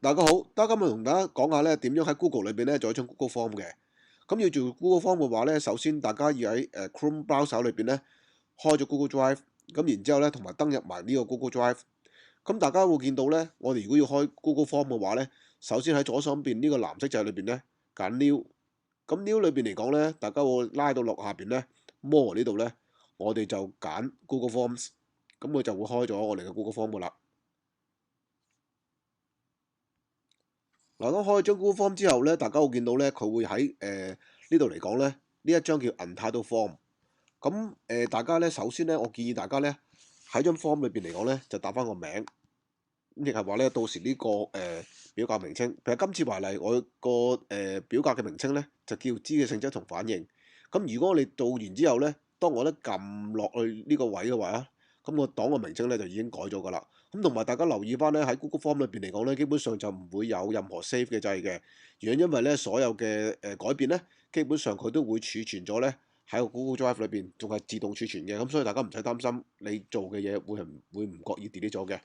大家好，今日同大家講下咧點樣喺 Google 裏邊咧做一張 Google Form 嘅。咁要做 Google Form 嘅話咧，首先大家要喺Chrome Browser 裏邊咧開咗 Google Drive，咁然之後咧同埋登入埋呢個 Google Drive。咁大家會見到咧，我哋如果要開 Google Form 嘅話咧，首先喺左手邊呢個藍色掣裏邊咧揀 New，咁 New 裏邊嚟講咧，大家會拉到落下邊咧 More 呢度咧，我哋就揀 Google Forms，咁佢就會開咗我哋嘅 Google Form 噶啦。嗱，當開咗張 Google Form 之後咧，大家會見到咧，佢會喺呢度嚟講咧，呢一張叫 Untitled Form。咁大家咧，首先咧，我建議大家咧喺張 form 裏邊嚟講咧，就打翻個名，咁亦係話咧，到時呢、個表格名稱，譬如今次為例，我個表格嘅名稱咧就叫知嘅性質同反應。咁如果我哋做完之後咧，當我咧撳落去呢個位嘅話咧，咁個檔嘅名稱咧就已經改咗㗎啦。咁同埋大家留意翻咧，喺 Google Form 裏邊嚟講咧，基本上就唔會有任何 save 嘅掣嘅。原因因為咧，所有嘅改變咧，基本上佢都會儲存咗咧喺個 Google Drive 裏邊，仲係自動儲存嘅。咁所以大家唔使擔心你做嘅嘢會唔覺意 delete 咗嘅。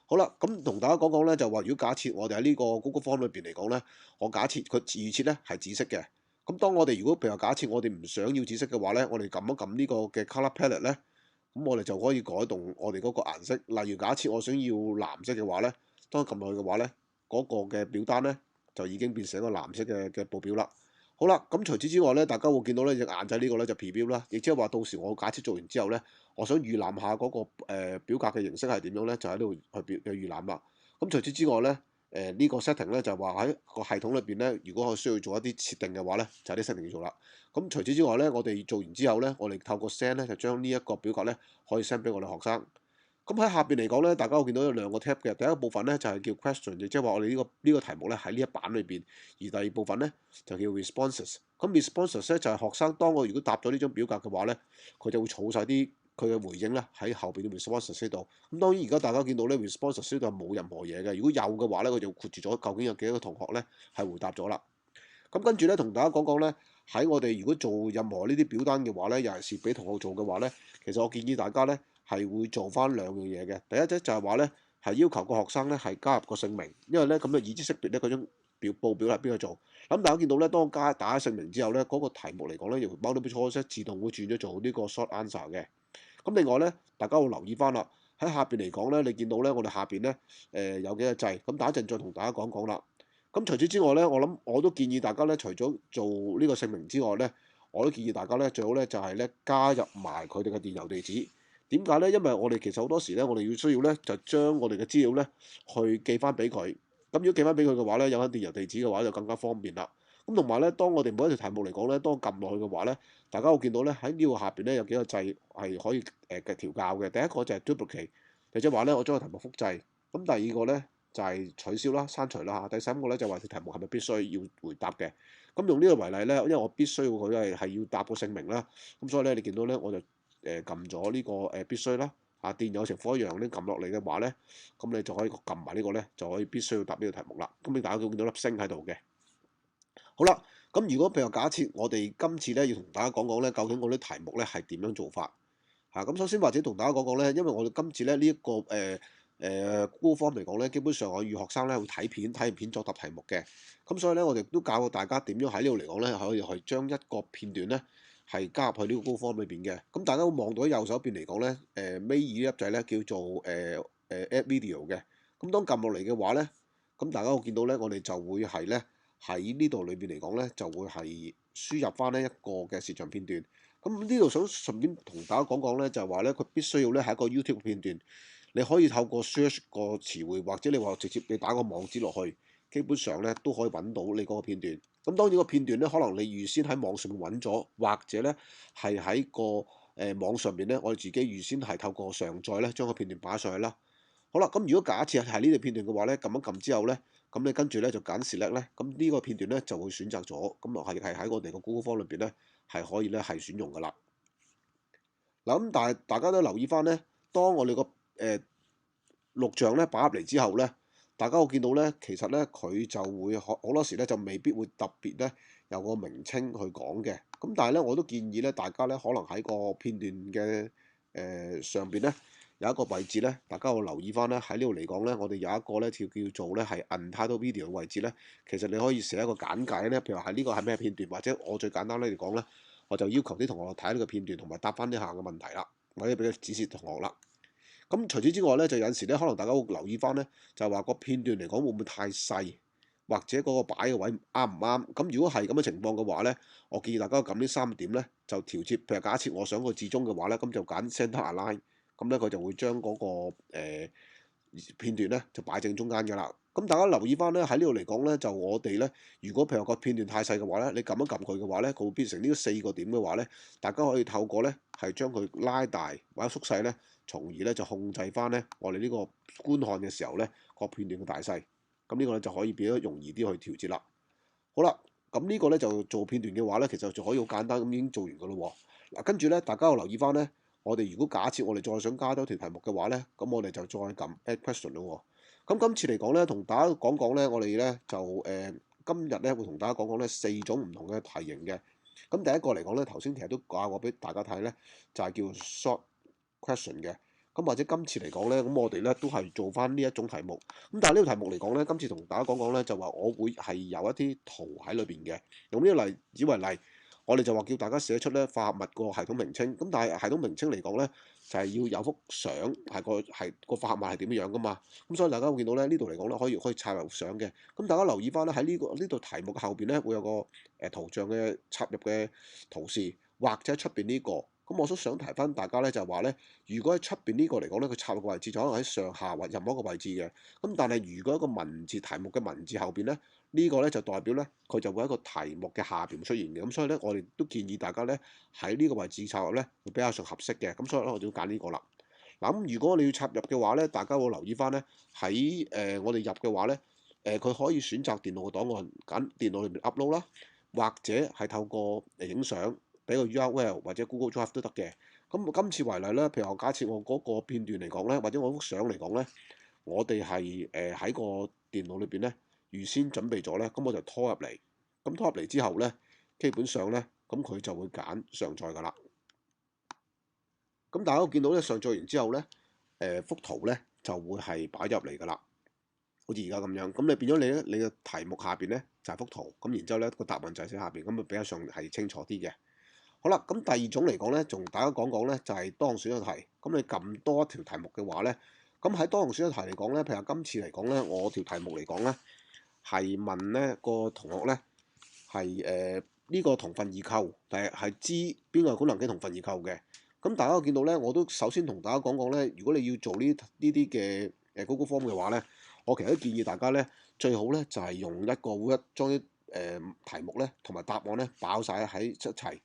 好啦，咁同大家講講咧，就話如果假設我哋喺呢個 Google Form 裏邊嚟講咧，我假設佢預設咧係紫色嘅。咁當我哋如果譬如話假設我哋唔想要紫色嘅話咧，我哋撳一撳呢個嘅 Color Palette 咧。咁我哋就可以改動我哋嗰個顏色。例如假設我想要藍色嘅話咧，當撳落去嘅話咧，嗰個嘅表單咧就已經變成一個藍色嘅報表啦。好啦，咁除此之外咧，大家會見到咧隻眼仔呢個咧就 preview 啦，亦即係話到時我假設做完之後咧，我想預覽下嗰個表格嘅形式係點樣咧，就喺度去預覽啦。咁除此之外咧，呢個 setting 咧就係話喺個系統裏邊咧，如果我需要做一啲設定嘅話咧，就係啲 setting 要做啦。咁除此之外咧，我哋做完之後咧，我哋透過 send 咧就將呢一個表格咧可以 send 俾我哋學生。咁喺下邊嚟講咧，大家會見到有兩個 tab 嘅，第一個部分咧就係叫 question，亦即係話我哋呢個題目咧喺呢一版裏邊，而第二部分咧就叫 responses。咁 responses 咧就係學生當我如果答咗呢張表格嘅話咧，佢就會儲晒啲佢嘅回應咧喺後邊嘅 responses 呢度。咁當然而家大家見到咧 responses 呢度係冇任何嘢嘅，如果有嘅話咧，佢就括住咗究竟有幾多個同學咧係回答咗啦。咁跟住咧，同大家講講咧，喺我哋如果做任何呢啲表單嘅話咧，尤其是俾同學做嘅話咧，其實我建議大家咧係會做翻兩樣嘢嘅。第一咧就係話咧係要求個學生咧係加入個姓名，因為咧咁嘅已知識別咧嗰種報表係邊個做。咁大家見到咧，當我打姓名之後咧，嗰個題目嚟講咧，由 multiple choice 自動會轉咗做呢個 short answer 嘅。咁另外咧，大家會留意翻啦，喺下邊嚟講咧，你見到咧我哋下邊咧有幾個掣，咁等一陣再同大家講講啦。咁除此之外咧，我都建議大家咧，除咗做呢個姓名之外咧，我都建議大家咧，最好咧就係咧加入埋佢哋嘅電郵地址。點解咧？因為我哋其實好多時咧，我哋需要咧就將我哋嘅資料咧去寄翻俾佢。咁如果寄翻俾佢嘅話咧，有翻電郵地址嘅話就更加方便啦。咁同埋咧，當我哋每一條題目嚟講咧，當我撳落去嘅話咧，大家會見到咧喺呢個下邊咧有幾個掣係可以嘅調校嘅。第一個就係 duplicate，即係話咧我將個題目複製。咁第二個咧，就係取消啦、刪除啦嚇。第三個咧就話條題目係咪必須要回答嘅？咁用呢個為例咧，因為我必須要佢係要答個姓名啦，咁所以咧你見到咧我就撳咗呢個必須啦嚇，電有情況一樣咧撳落嚟嘅話咧，咁你就可以撳埋呢個咧，就可以必須要答呢個題目啦。咁你大家會見到粒星喺度嘅。好啦，咁如果譬如假設我哋今次咧要同大家講講咧，究竟我啲題目咧係點樣做法嚇？咁首先或者同大家講講咧，因為我哋今次咧呢一個Google Form 嚟講咧，基本上我預學生咧會睇完片作答題目嘅。咁所以咧，我哋都教過大家點樣喺呢度嚟講咧，可以去將一個片段咧係加入去呢個 Google Form 裏邊嘅。咁大家會望到喺右手邊嚟講咧，尾二呢粒掣咧叫做Add Video 嘅。咁當撳落嚟嘅話咧，咁大家會見到咧，我哋就會係咧喺呢度裏邊嚟講咧，就會係輸入翻呢一個嘅視像片段。咁呢度想順便同大家講講咧，就係話咧，佢必須要咧係一個 YouTube 片段。你可以透過 search 個詞彙，或者你話直接你打個網址落去，基本上咧都可以揾到你嗰個片段。咁當然個片段咧，可能你預先喺網上面揾咗，或者咧係喺個網上邊咧，我哋自己預先係透過上載咧，將個片段擺上去啦。好啦，咁如果假設係呢條片段嘅話咧，撳一撳之後咧，咁你跟住咧就揀 select咧，咁呢個片段咧就會選擇咗，咁啊係喺我哋個 Google Form 裏邊咧係可以咧係選用噶啦。嗱咁，但係大家都留意翻咧，當我哋個錄像咧擺入嚟之後咧，大家會見到咧，其實咧佢就會好多時咧就未必會特別咧有個名稱去講嘅。咁但係咧，我都建議咧大家咧可能喺個片段嘅上邊咧有一個位置咧，大家要留意翻咧，喺呢度嚟講咧，我哋有一個咧叫做咧係 Untitled Video 嘅位置咧，其實你可以寫一個簡介咧，譬如話係呢個係咩片段，或者我最簡單咧嚟講咧，我就要求啲同學睇呢個片段同埋答翻啲下嘅問題啦，或者俾佢指示同學啦。咁除此之外咧，就有陣時咧，可能大家會留意翻咧，就係話個片段嚟講會唔會太細，或者嗰個擺嘅位啱唔啱？咁如果係咁嘅情況嘅話咧，我建議大家撳呢3點咧，就調節。譬如假設我想個至中嘅話咧，咁就揀 Center Align，咁咧佢就會將嗰個片段咧就擺正中間㗎啦。咁大家留意翻咧，喺呢度嚟講咧，就我哋咧，如果譬如個片段太細嘅話咧，你撳一撳佢嘅話咧，佢會變成呢4個點嘅話咧，大家可以透過咧係將佢拉大或者縮細咧，從而咧就控制翻咧我哋呢個觀看嘅時候咧個片段嘅大細。咁呢個咧就可以變得容易啲去調節啦。好啦，咁呢個咧就做片段嘅話咧，其實就可以好簡單咁已經做完㗎咯喎。嗱，跟住咧，大家要留意翻咧，我哋如果假設我哋再想加多條題目嘅話咧，咁我哋就再撳 Add Question 咯喎。咁今次嚟講咧，同大家講講咧，我哋咧就今日咧會同大家講講咧4種唔同嘅題型嘅。咁第一個嚟講咧，頭先其實都教過俾大家睇咧，就係叫 Short Question 嘅。咁或者今次嚟講咧，咁我哋咧都係做翻呢一種題目。咁但係呢個題目嚟講咧，今次同大家講講咧，就話我會係有一啲圖喺裏邊嘅。用呢個例子為例，我哋就話叫大家寫出咧化合物個系統名稱。咁但係系統名稱嚟講咧，就係要有幅相係個化合物係點樣噶嘛。咁所以大家會見到咧，呢度嚟講咧可以插入相嘅。咁大家留意翻咧，喺呢度題目嘅後邊咧會有個圖像嘅插入嘅圖示，或者出邊呢個。咁我都想提翻大家咧，就係話咧，如果喺出邊呢個嚟講咧，佢插入嘅位置就可能喺上下或任何一個位置嘅。咁但係如果一個文字題目嘅文字後邊咧，呢個咧就代表咧佢就會喺個題目嘅下邊出現嘅。咁所以咧，我哋都建議大家咧喺呢個位置插入咧會比較上合適嘅。咁所以咧，我就要揀呢個啦。嗱，咁如果你要插入嘅話咧，大家會留意翻咧喺我哋入嘅話咧，佢可以選擇電腦嘅檔案，揀電腦裏面 upload 啦，或者係透過影相。俾個 URL 或者 Google Drive 都得嘅。咁今次為例咧，譬如我假設我嗰個片段嚟講咧，或者我幅相嚟講咧，我哋係喺個電腦裏邊咧預先準備咗咧，咁我就拖入嚟。咁拖入嚟之後咧，基本上咧，咁佢就會揀上載㗎啦。咁大家都見到咧，上載完之後咧，幅圖咧就會係擺入嚟㗎啦，好似而家咁樣。咁你變咗你咧，你嘅題目下邊咧就係幅圖，咁然之後咧個答案就係寫下邊，咁啊比較上係清楚啲嘅。好啦，咁第二種嚟講咧，同大家講講咧，就係多項選擇題。咁你撳多一條題目嘅話咧，咁喺多項選擇題嚟講咧，譬如今次嚟講咧，我條題目嚟講咧，係問咧個同學咧係呢個同分異構，但係知邊個係可能嘅同分異構嘅。咁大家見到咧，我都首先同大家講講咧，如果你要做呢啲嘅Google Form 嘅話咧，我其實都建議大家咧，最好咧就係用一個 Word 將啲題目咧同埋答案咧爆晒喺一齊。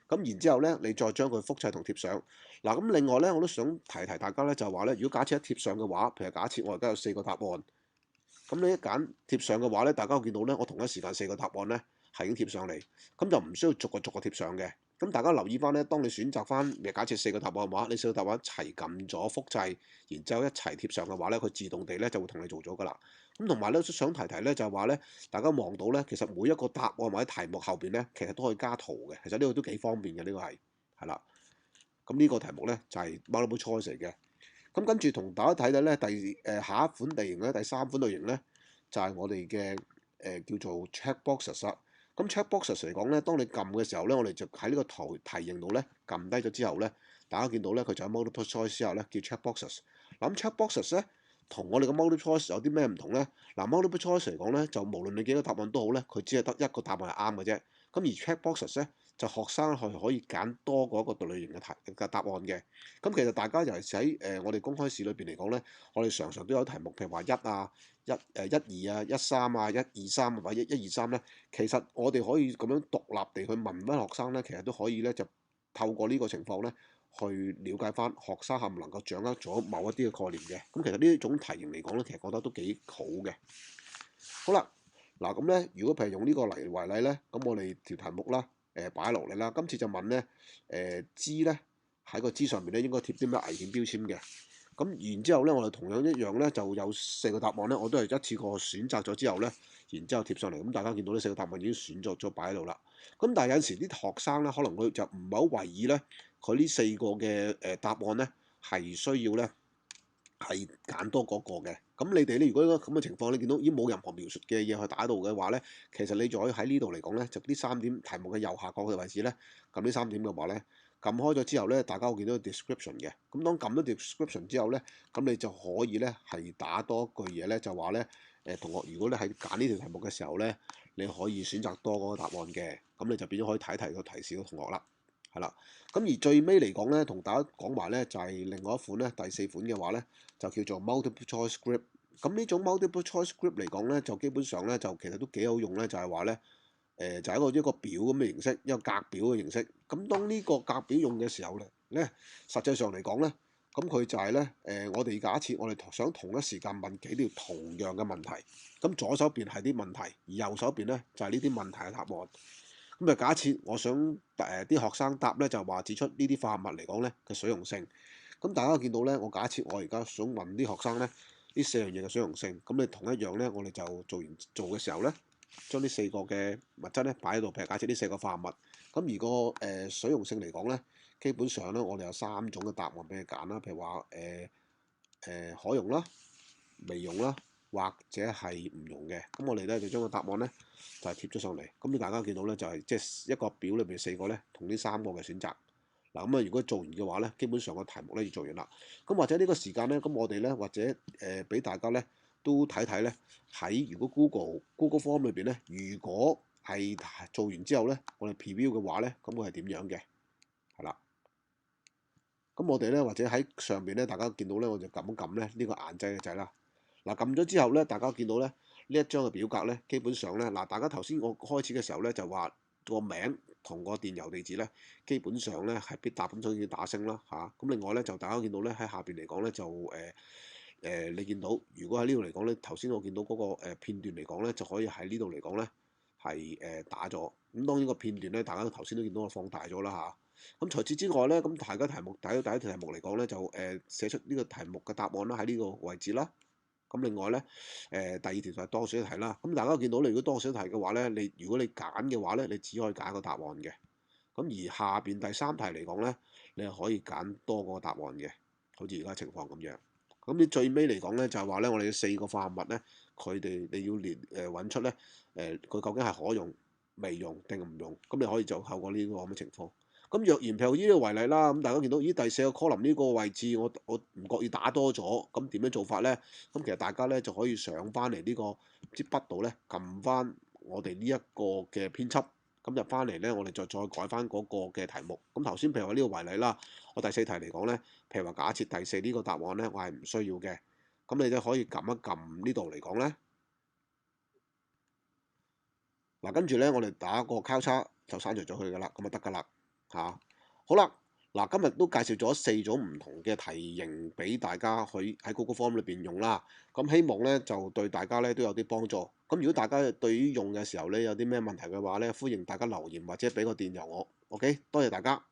咁然之後咧，你再將佢複製同貼上。嗱，咁另外咧，我都想提提大家咧，就係話咧，如果假設一貼上嘅話，譬如假設我而家有4個答案，咁你一揀貼上嘅話咧，大家會見到咧，我同一時間4個答案咧係已經貼上嚟，咁就唔需要逐個貼上嘅。咁大家留意翻咧，當你選擇翻，假設4個答案嘅話，你4個答案一齊撳咗複製，然之後一齊貼上嘅話咧，佢自動地咧就會同你做咗噶啦。咁同埋咧，都想提提咧，就係話咧，大家望到咧，其實每一個答案或者題目後邊咧，其實都可以加圖嘅。其實呢個都幾方便嘅，呢個係啦。咁呢個題目咧就係 multiple choice 嚟嘅。咁跟住同大家睇睇咧，下一款地形咧，第3款類型咧，就係我哋嘅叫做 checkboxes 啦。咁 checkboxes 嚟講咧，當你撳嘅時候咧，我哋就喺呢個題型度咧撳低咗之後咧，大家見到咧佢就喺 multiple choice 之後咧叫 checkboxes。嗱，咁 checkboxes 咧同我哋嘅 multiple choice 有啲咩唔同咧？嗱，multiple choice 嚟講咧，就無論你幾個答案都好咧，佢只係得一個答案係啱嘅啫。咁而 checkboxes 咧，就學生係可以揀多過一個類型嘅答案嘅。咁其實大家尤其是喺我哋公開試裏邊嚟講咧，我哋常常都有題目，譬如話1啊、1、1、2啊、1、3啊、1、2、3或者1、2、3咧，其實我哋可以咁樣獨立地去問翻學生咧，其實都可以咧就透過呢個情況咧，去了解翻學生係唔能夠掌握咗某一啲嘅概念嘅。咁其實呢一種題型嚟講咧，其實覺得都幾好嘅。好啦，嗱咁咧，如果譬如用呢個嚟為例咧，咁我哋條題目啦，擺落嚟啦，今次就問咧，知咧喺個知上面咧應該貼啲咩危險標籤嘅。咁然之後咧，我哋同樣一樣咧，就有4個答案咧，我都係一次過選擇咗之後咧，然之後貼上嚟。咁大家見到呢4個答案已經選擇咗擺喺度啦。咁但係有陣時啲學生咧，可能佢就唔係好為意咧，佢呢4個嘅答案咧係需要咧係揀多嗰個嘅。咁你哋咧，如果咁嘅情況，你見到已經冇任何描述嘅嘢去打到嘅話咧，其實你就可以喺呢度嚟講咧，就呢三點題目嘅右下角嘅位置咧，撳呢三點嘅話咧，撳開咗之後咧，大家會見到 description 嘅。咁當撳咗 description 之後咧，咁你就可以咧係打多句嘢咧，就話咧同學，如果你喺揀呢條題目嘅時候咧，你可以選擇多嗰個答案嘅，咁你就變咗可以提個提示到同學啦。係啦，咁而最尾嚟講咧，同大家講埋咧，就係另外一款咧，第四款嘅話咧，就叫做 multiple choice script。咁呢種 multiple choice script 嚟講咧，就基本上咧，就其實都幾好用咧，就係話咧，就係一個表咁嘅形式，一個格表嘅形式。咁當呢個格表用嘅時候咧，實際上嚟講咧，咁佢就係咧，我哋假設我哋想同一時間問幾條同樣嘅問題，咁左手邊係啲問題，而右手邊咧就係呢啲問題嘅答案。咁就假設我想啲學生答咧，就話指出呢啲化合物嚟講咧嘅水溶性。咁大家見到咧，我假設我而家想問啲學生咧呢四樣嘢嘅水溶性，咁你同一樣咧，我哋就做嘅時候咧，將呢四個嘅物質咧擺喺度，譬如假設呢四個化合物。咁如果水溶性嚟講咧，基本上咧我哋有三種嘅答案俾你揀啦，譬如話可溶啦、微溶啦，或者係唔溶嘅。咁我哋咧就將個答案咧就係貼咗上嚟。咁你大家見到咧就係即係一個表裏邊四個咧同呢三個嘅選擇。嗱咁啊，如果做完嘅話咧，基本上個題目咧要做完啦。咁或者呢個時間咧，咁我哋咧或者俾大家咧都睇睇咧喺如果 Google Form 裏邊咧，如果係做完之後咧，我哋 preview 嘅話咧，咁會係點樣嘅？係啦。咁我哋咧或者喺上邊咧，大家見到咧，我就撳一撳咧呢個顏掣嘅掣啦。嗱，撳咗之後咧，大家見到咧呢一張嘅表格咧，基本上咧嗱，大家頭先我開始嘅時候咧就話個名同個電郵地址咧，基本上咧係必答咁，所以要打星啦嚇。咁另外咧就大家見到咧喺下邊嚟講咧就你見到如果喺呢度嚟講咧，頭先我見到嗰個片段嚟講咧，就可以喺呢度嚟講咧係打咗。咁當然個片段咧，大家頭先都見到我放大咗啦嚇。咁除此之外咧，咁大家題目第一條題目嚟講咧，就寫出呢個題目嘅答案啦，喺呢個位置啦。咁另外咧，第二條就係多選題啦。咁大家見到你如果多選題嘅話咧，如果你揀嘅話咧，你只可以揀一個答案嘅。咁而下邊第三題嚟講咧，你係可以揀多個答案嘅，好似而家情況咁樣。咁你最尾嚟講咧，就係話咧，我哋四個化合物咧，佢哋你要揾出咧，佢究竟係可溶、微溶定唔溶？咁你可以就透過呢個咁嘅情況。咁若然譬如呢個為例啦，咁大家見到咦第四個 column 呢個位置，我唔覺意打多咗，咁點樣做法咧？咁其實大家咧就可以上翻嚟呢個支筆度咧，撳翻我哋呢一個嘅編輯，咁入翻嚟咧，我哋再改翻嗰個嘅題目。咁頭先譬如話呢個為例啦，我第四題嚟講咧，譬如話假設第四呢個答案咧，我係唔需要嘅，咁你就可以撳一撳呢度嚟講咧。嗱，跟住咧，我哋打個交叉就刪除咗佢噶啦，咁就得噶啦。嚇，好啦，嗱，今日都介紹咗四種唔同嘅題型俾大家去喺 Google Form 裏邊用啦。咁希望咧就對大家咧都有啲幫助。咁如果大家對於用嘅時候咧有啲咩問題嘅話咧，歡迎大家留言或者俾個電郵我。OK，多謝大家。